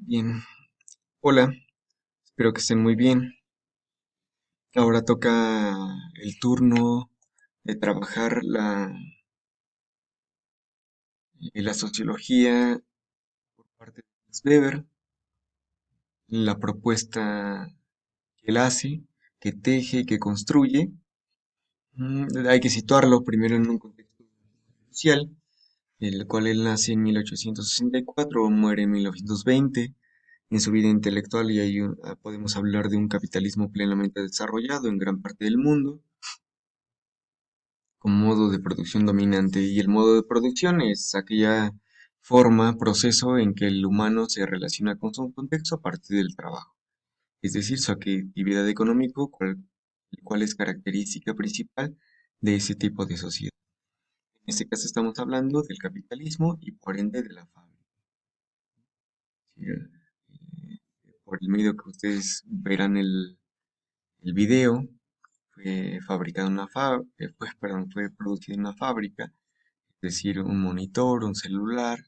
Bien, hola, espero que estén muy bien. Ahora toca el turno de trabajar la sociología por parte de Max Weber, la propuesta que él hace, que teje, que construye. Hay que situarlo primero en un contexto social, el cual él nace en 1864, muere en 1920. En su vida intelectual y ahí podemos hablar de un capitalismo plenamente desarrollado en gran parte del mundo como modo de producción dominante, y el modo de producción es aquella forma, proceso en que el humano se relaciona con su contexto a partir del trabajo, es decir, su actividad económica, el cual es característica principal de ese tipo de sociedad. En este caso estamos hablando del capitalismo y por ende de la fábrica. ¿Sí? Por el medio que ustedes verán el video, fue fabricado en una perdón, fue producido en una fábrica, es decir, un monitor, un celular,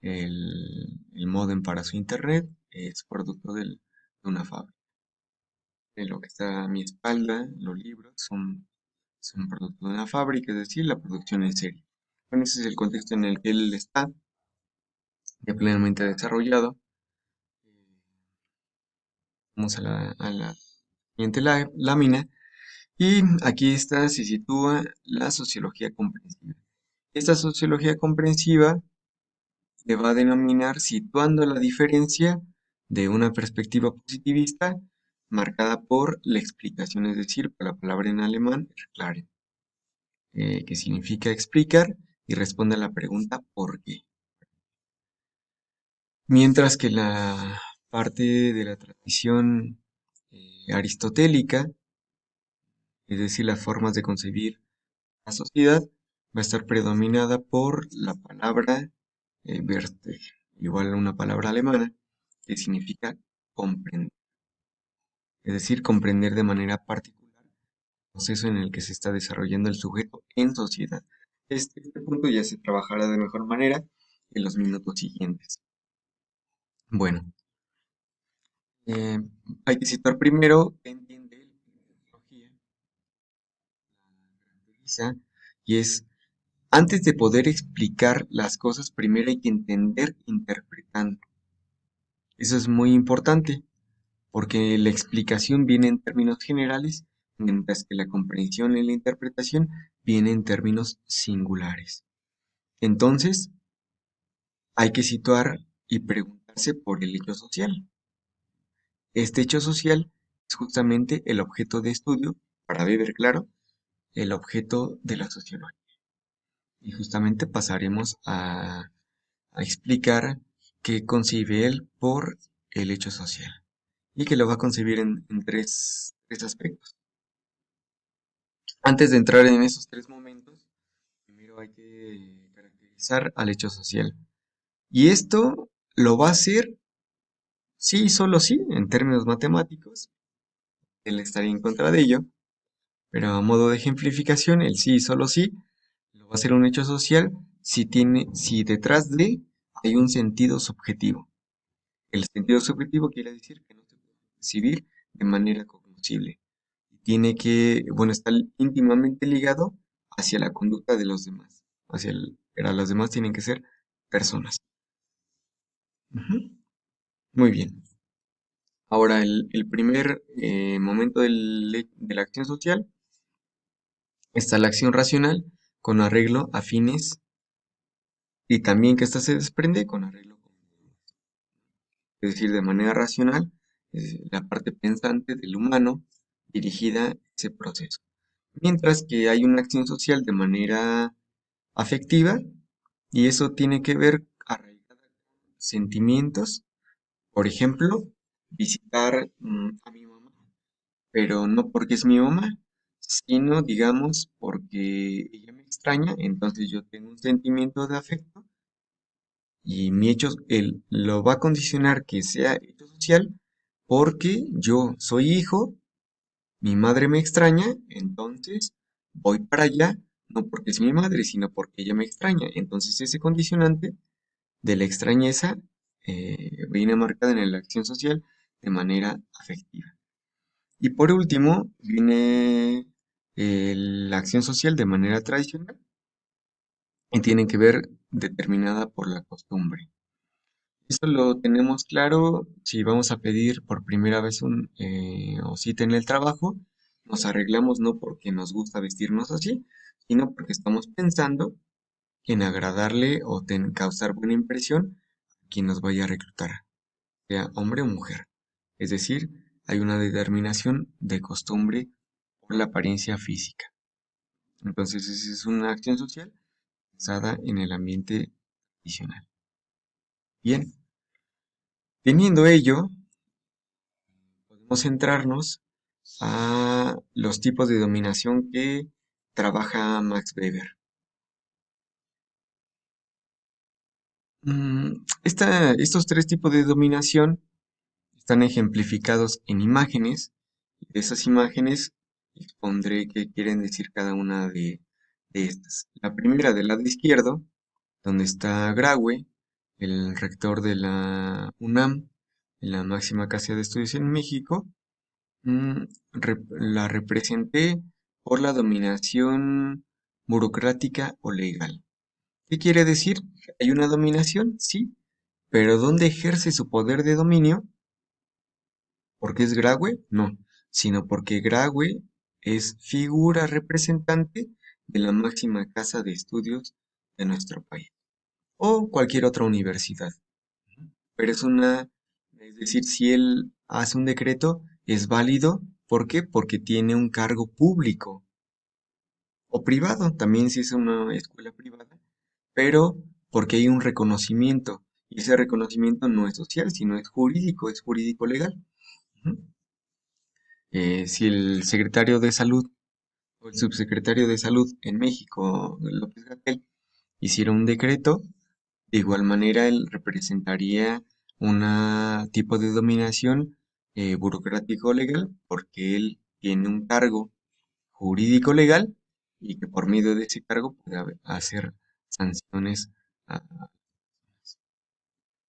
el módem para su internet, es producto de una fábrica. De lo que está a mi espalda, los libros son producto de una fábrica, es decir, la producción en serie. Bueno, ese es el contexto en el que él está, ya plenamente desarrollado. Vamos a la siguiente lámina. Y aquí está, se sitúa la sociología comprensiva. Esta sociología comprensiva se va a denominar situando la diferencia de una perspectiva positivista marcada por la explicación, es decir, por la palabra en alemán erklären, que significa explicar y responde a la pregunta ¿por qué? Mientras que la parte de la tradición aristotélica, es decir, las formas de concebir la sociedad, va a estar predominada por la palabra Verstehen, igual a una palabra alemana que significa comprender, es decir, comprender de manera particular el proceso en el que se está desarrollando el sujeto en sociedad. Este punto ya se trabajará de mejor manera en los minutos siguientes. Bueno, eh, hay que citar primero qué entiende él en sociología, la caracteriza, y es, antes de poder explicar las cosas, primero hay que entender interpretando. Eso es muy importante, porque la explicación viene en términos generales, mientras que la comprensión y la interpretación viene en términos singulares. Entonces, hay que situar y preguntarse por el hecho social. Este hecho social es justamente el objeto de estudio, para Weber, claro, el objeto de la sociología. Y justamente pasaremos a explicar qué concibe él por el hecho social, y que lo va a concebir en tres aspectos. Antes de entrar en esos tres momentos, primero hay que caracterizar al hecho social. Y esto lo va a hacer sí y solo sí, en términos matemáticos. Él estaría en contra de ello, pero a modo de ejemplificación, el sí y solo sí lo va a hacer un hecho social si detrás de hay un sentido subjetivo. El sentido subjetivo quiere decir que no se puede percibir de manera cognoscible. Tiene que, bueno, está íntimamente ligado hacia la conducta de los demás. Pero los demás tienen que ser personas. Ujú. Muy bien. Ahora, el primer momento de la acción social está la acción racional con arreglo a fines y también que ésta se desprende con arreglo, es decir, de manera racional, es la parte pensante del humano dirigida a ese proceso. Mientras que hay una acción social de manera afectiva, y eso tiene que ver arraigada con sentimientos, por ejemplo, visitar a mi mamá, pero no porque es mi mamá, sino digamos porque ella me extraña, entonces yo tengo un sentimiento de afecto y mi hecho, él lo va a condicionar que sea hecho social porque yo soy hijo, mi madre me extraña, entonces voy para allá, no porque es mi madre, sino porque ella me extraña. Entonces ese condicionante de la extrañeza viene marcada en la acción social de manera afectiva. Y por último, viene la acción social de manera tradicional y tiene que ver determinada por la costumbre. Eso lo tenemos claro si vamos a pedir por primera vez o cita en el trabajo, nos arreglamos no porque nos gusta vestirnos así, sino porque estamos pensando en agradarle o causar buena impresión a quien nos vaya a reclutar, sea hombre o mujer. Es decir, hay una determinación de costumbre por la apariencia física. Entonces, esa es una acción social basada en el ambiente tradicional. Bien, teniendo ello, podemos centrarnos a los tipos de dominación que trabaja Max Weber. Estos tres tipos de dominación están ejemplificados en imágenes, y de esas imágenes expondré qué quieren decir cada una de estas. La primera del lado izquierdo, donde está Graue, el rector de la UNAM, en la máxima casa de estudios en México, mm, la representé por la dominación burocrática o legal. ¿Qué quiere decir? ¿Hay una dominación? Sí, pero ¿dónde ejerce su poder de dominio? ¿Porque es Graue? No, sino porque Graue es figura representante de la máxima casa de estudios de nuestro país o cualquier otra universidad. Pero es decir, si él hace un decreto, es válido. ¿Por qué? Porque tiene un cargo público o privado, también si es una escuela privada, pero porque hay un reconocimiento. Y ese reconocimiento no es social, sino es jurídico legal. Ujú. Si el secretario de salud o el subsecretario de salud en México, López-Gatell, hiciera un decreto, de igual manera él representaría un tipo de dominación burocrático legal porque él tiene un cargo jurídico legal y que por medio de ese cargo puede hacer sanciones. a-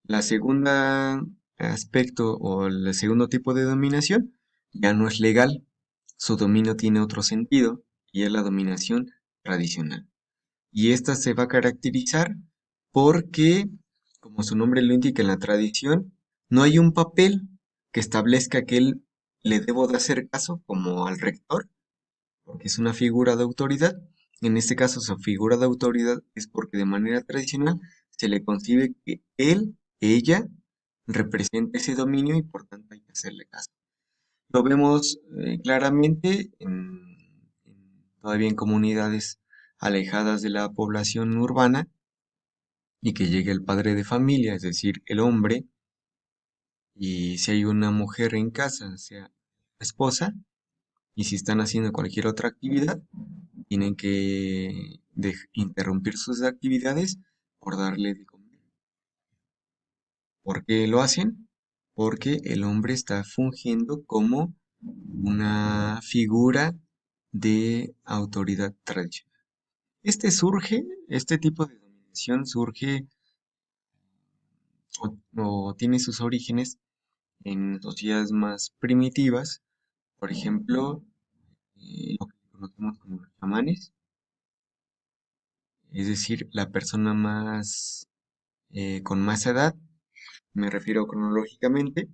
La segunda aspecto o el segundo tipo de dominación ya no es legal, su dominio tiene otro sentido y es la dominación tradicional. Y esta se va a caracterizar porque, como su nombre lo indica en la tradición, no hay un papel que establezca que él le debo de hacer caso como al rector, porque es una figura de autoridad. En este caso, su figura de autoridad es porque de manera tradicional se le concibe que él, ella, representa ese dominio y por tanto hay que hacerle caso. Lo vemos claramente todavía en comunidades alejadas de la población urbana y que llegue el padre de familia, es decir, el hombre, y si hay una mujer en casa, sea esposa, y si están haciendo cualquier otra actividad, tienen que interrumpir sus actividades por darle de comer. ¿Por qué lo hacen? Porque el hombre está fungiendo como una figura de autoridad tradicional. Este tipo de dominación surge o tiene sus orígenes en sociedades más primitivas, por ejemplo, lo que conocemos como los chamanes, es decir, la persona más con más edad, me refiero cronológicamente,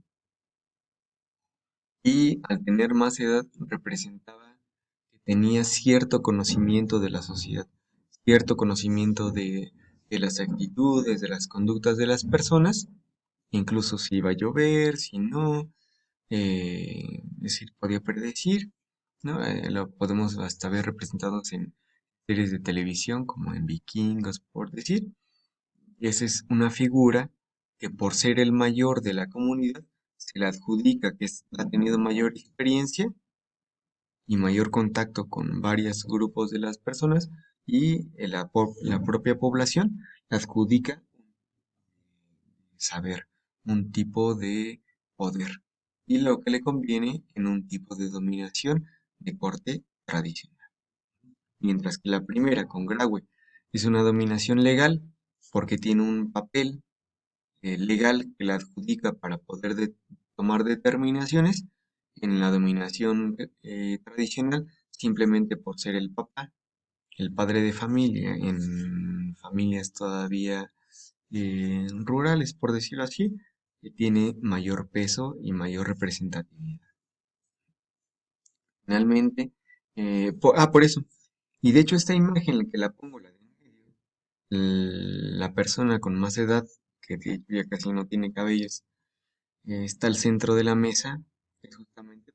y al tener más edad representaba que tenía cierto conocimiento de la sociedad, cierto conocimiento de las actitudes, de las conductas de las personas, incluso si iba a llover, si no, es decir, podía predecir, ¿no? Lo podemos hasta ver representados en series de televisión como en Vikingos, por decir. Esa es una figura que por ser el mayor de la comunidad se le adjudica que ha tenido mayor experiencia y mayor contacto con varios grupos de las personas y la propia población le adjudica saber, un tipo de poder y lo que le conviene en un tipo de dominación de corte tradicional. Mientras que la primera con Graue es una dominación legal porque tiene un papel legal que le adjudica para poder tomar determinaciones en la dominación tradicional simplemente por ser el papá, el padre de familia, en familias todavía rurales, por decirlo así, que tiene mayor peso y mayor representatividad. Finalmente, por eso. Y de hecho esta imagen, la que la pongo, la de en medio, la persona con más edad, que de hecho ya casi no tiene cabellos, está al centro de la mesa, es justamente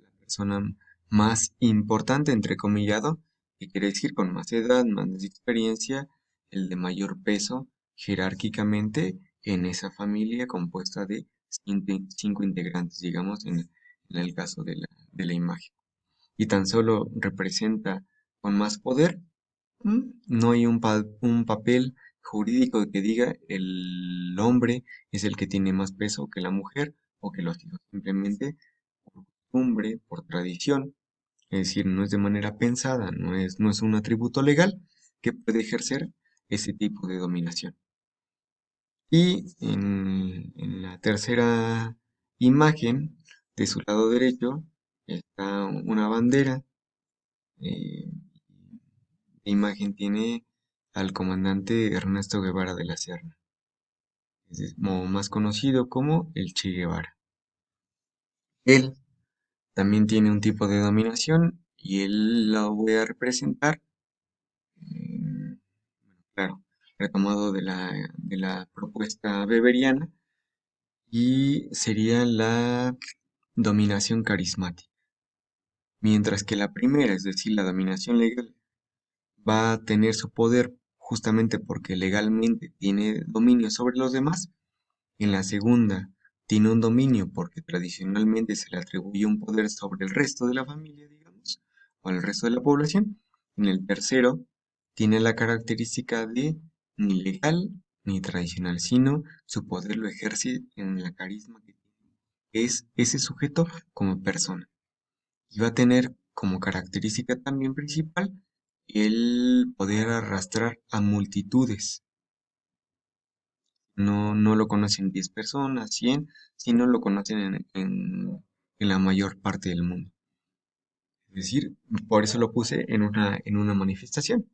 la persona más importante, entrecomillado, que quiere decir con más edad, más experiencia, el de mayor peso jerárquicamente en esa familia compuesta de cinco integrantes, digamos, en el caso de la imagen. Y tan solo representa con más poder. No hay un papel jurídico que diga el hombre es el que tiene más peso que la mujer o que los hijos. Simplemente por costumbre, por tradición. Es decir, no es de manera pensada, no es un atributo legal que puede ejercer ese tipo de dominación. Y en la tercera imagen, de su lado derecho, está una bandera. eh, La imagen tiene al comandante Ernesto Guevara de la Serna, más conocido como el Che Guevara. Él también tiene un tipo de dominación y él lo voy a representar, bueno, claro, retomado de la propuesta weberiana y sería la dominación carismática. Mientras que la primera, es decir, la dominación legal, va a tener su poder justamente porque legalmente tiene dominio sobre los demás. En la segunda, tiene un dominio porque tradicionalmente se le atribuye un poder sobre el resto de la familia, digamos, o el resto de la población. En el tercero, tiene la característica de ni legal ni tradicional, sino su poder lo ejerce en la carisma que tiene. Es ese sujeto como persona. Y va a tener como característica también principal el poder arrastrar a multitudes. No lo conocen 10 personas, 100, sino lo conocen en la mayor parte del mundo. Es decir, por eso lo puse en una manifestación.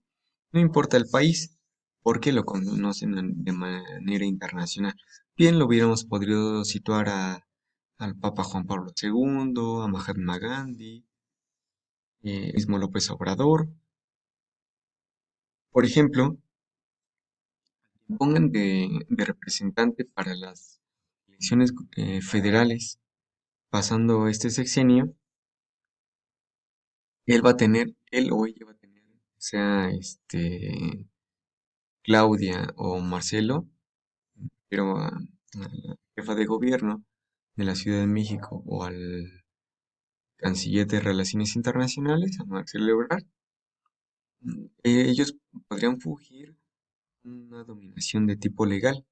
No importa el país, porque lo conocen de manera internacional. Bien, lo hubiéramos podido situar al Papa Juan Pablo II, a Mahatma Gandhi, mismo López Obrador. Por ejemplo, pongan de representante para las elecciones federales pasando este sexenio, él o ella va a tener, sea Claudia o Marcelo, pero a la jefa de gobierno de la Ciudad de México o al canciller de Relaciones Internacionales, a Marcelo Ebrard, ellos podrían fugir una dominación de tipo legal,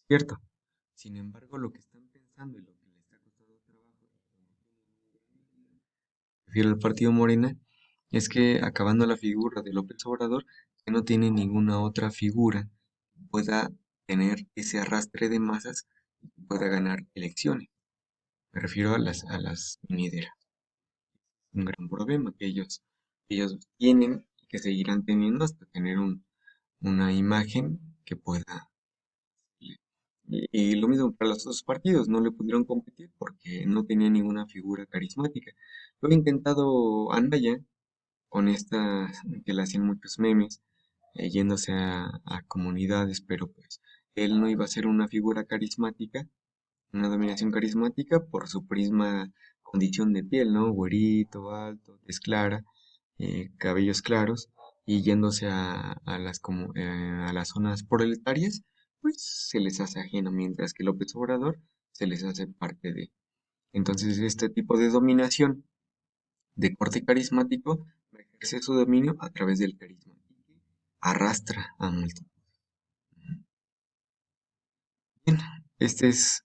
¿cierto? Sin embargo, lo que están pensando y lo que les está costando trabajo, refiero al partido Morena, es que acabando la figura de López Obrador, que no tiene ninguna otra figura que pueda tener ese arrastre de masas y que pueda ganar elecciones. Me refiero a las venideras. Un gran problema que ellos tienen y que seguirán teniendo hasta tener una imagen que pueda. Y lo mismo para los otros partidos, no le pudieron competir porque no tenía ninguna figura carismática. Lo he intentado Anaya con esta que le hacían muchos memes, yéndose a comunidades, pero pues él no iba a ser una figura carismática, una dominación carismática por su prisma condición de piel, ¿no? Güerito, alto, tez clara, cabellos claros, y yéndose a las zonas proletarias, pues se les hace ajeno, mientras que López Obrador se les hace parte de. Entonces, este tipo de dominación de corte carismático ejerce su dominio a través del carisma y arrastra a multitud. Bien, este es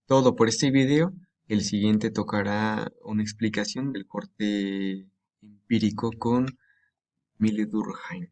todo por este video. El siguiente tocará una explicación del corte empírico con Mille Durkheim.